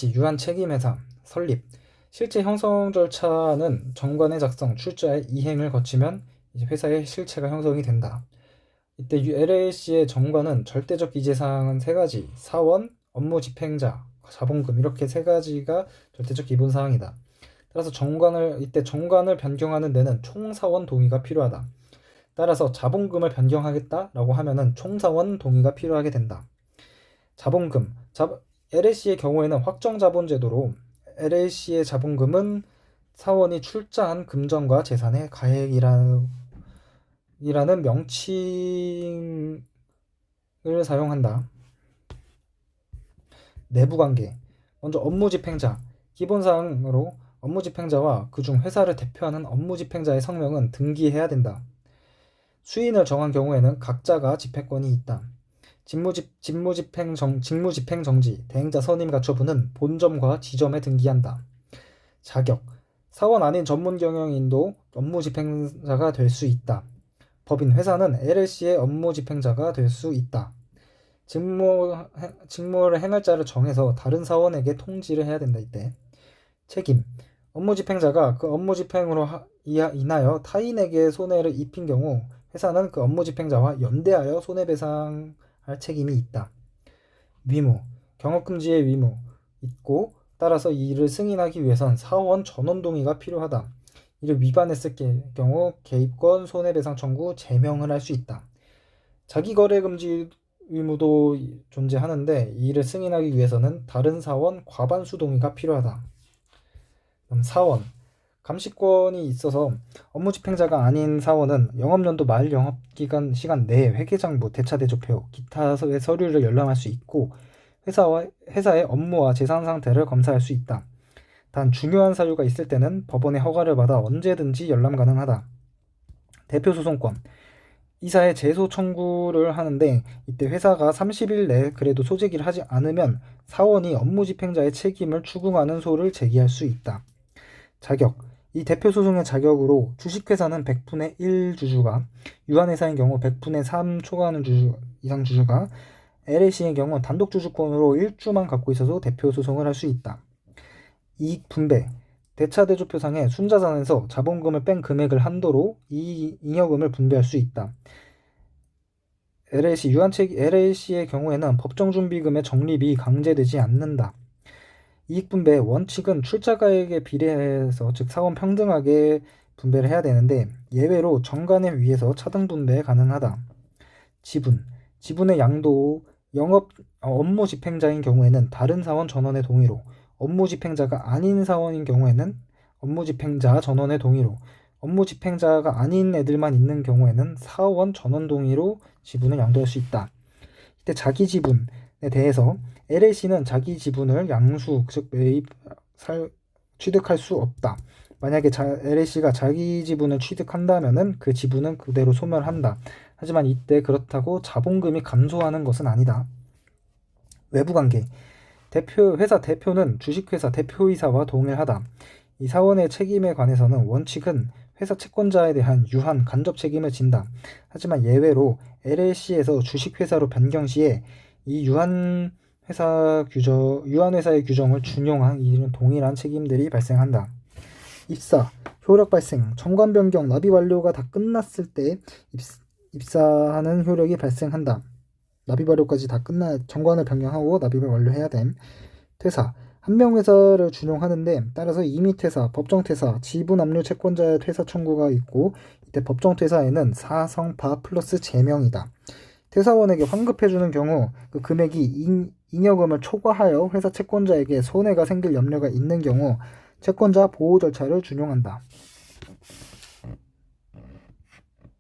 LLC 유한책임회사 설립. 실제 형성 절차는 정관의 작성, 출자의 이행을 거치면 이제 회사의 실체가 형성이 된다. 이때 LLC의 정관은 절대적 기재사항은 세 가지, 사원, 업무 집행자, 자본금 이렇게 세 가지가 절대적 기본 사항이다. 따라서 이때 정관을 변경하는 데는 총사원 동의가 필요하다. 따라서 자본금을 변경하겠다라고 하면은 총사원 동의가 필요하게 된다. 자본금. LLC의 경우에는 확정자본 제도로 LLC의 자본금은 사원이 출자한 금전과 재산의 가액이라는 명칭을 사용한다. 내부관계. 먼저 업무집행자. 기본사항으로 업무집행자와 그중 회사를 대표하는 업무집행자의 성명은 등기해야 된다. 수인을 정한 경우에는 각자가 집행권이 있다. 직무집행 정지, 대행자 선임 가처분은 본점과 지점에 등기한다. 자격. 사원 아닌 전문 경영인도 업무집행자가 될 수 있다. 법인 회사는 LLC의 업무집행자가 될 수 있다. 직무를 행할 자를 정해서 다른 사원에게 통지를 해야 된다. 이때 책임. 업무집행자가 그 업무집행으로 인하여 타인에게 손해를 입힌 경우 회사는 그 업무집행자와 연대하여 손해배상할 책임이 있다. 위무. 경업금지의 위무 있고 따라서 이 일을 승인하기 위해선 사원 전원 동의가 필요하다. 이를 위반했을 경우 개입권, 손해배상 청구, 제명을 할 수 있다. 자기거래금지 의무도 존재하는데 이 일을 승인하기 위해서는 다른 사원 과반수 동의가 필요하다. 그럼 사원. 감시권이 있어서 업무집행자가 아닌 사원은 영업연도 말 영업기간 시간 내에 회계장부, 대차대조표, 기타의 서류를 열람할 수 있고 회사의 업무와 재산 상태를 검사할 수 있다. 단 중요한 사유가 있을 때는 법원의 허가를 받아 언제든지 열람 가능하다. 대표소송권. 이사에 제소 청구를 하는데 이때 회사가 30일 내에 그래도 소재기를 하지 않으면 사원이 업무집행자의 책임을 추궁하는 소를 제기할 수 있다. 자격. 이 대표소송의 자격으로 주식회사는 100분의 1 주주가, 유한회사인 경우 100분의 3 초과하는 이상 주주가, LLC의 경우 단독 주주권으로 1주만 갖고 있어서 대표소송을 할 수 있다. 이익 분배. 대차대조표상의 순자산에서 자본금을 뺀 금액을 한도로 잉여금을 분배할 수 있다. LLC의 경우에는 법정준비금의 적립이 강제되지 않는다. 이익분배 원칙은 출자가액에 비례해서 즉 사원 평등하게 분배를 해야 되는데 예외로 정관에 의해서 차등분배 가능하다. 지분의 양도 업무 집행자인 경우에는 다른 사원 전원의 동의로, 업무 집행자가 아닌 사원인 경우에는 업무 집행자 전원의 동의로, 업무 집행자가 아닌 애들만 있는 경우에는 사원 전원 동의로 지분을 양도할 수 있다. 이때 자기 지분에 대해서 LLC는 자기 지분을 양수, 즉 매입, 취득할 수 없다. 만약에 LLC가 자기 지분을 취득한다면은 그 지분은 그대로 소멸한다. 하지만 이때 그렇다고 자본금이 감소하는 것은 아니다. 외부관계. 회사 대표는 주식회사 대표이사와 동일하다. 이 사원의 책임에 관해서는 원칙은 회사 채권자에 대한 유한 간접 책임을 진다. 하지만 예외로 LLC에서 주식회사로 변경 시에 이 유한회사의 규정을 준용한 이는 동일한 책임들이 발생한다. 입사, 효력 발생, 정관 변경, 납입 완료가 다 끝났을 때 입사하는 효력이 발생한다. 납입 완료까지 다 정관을 변경하고 납입을 완료해야 됨. 퇴사, 한명회사를 준용하는데 따라서 임의퇴사, 법정퇴사, 지분압류 채권자의 퇴사 청구가 있고 이때 법정퇴사에는 사성파 플러스 제명이다. 퇴사원에게 환급해주는 경우 그 금액이 잉여금을 초과하여 회사 채권자에게 손해가 생길 염려가 있는 경우 채권자 보호 절차를 준용한다.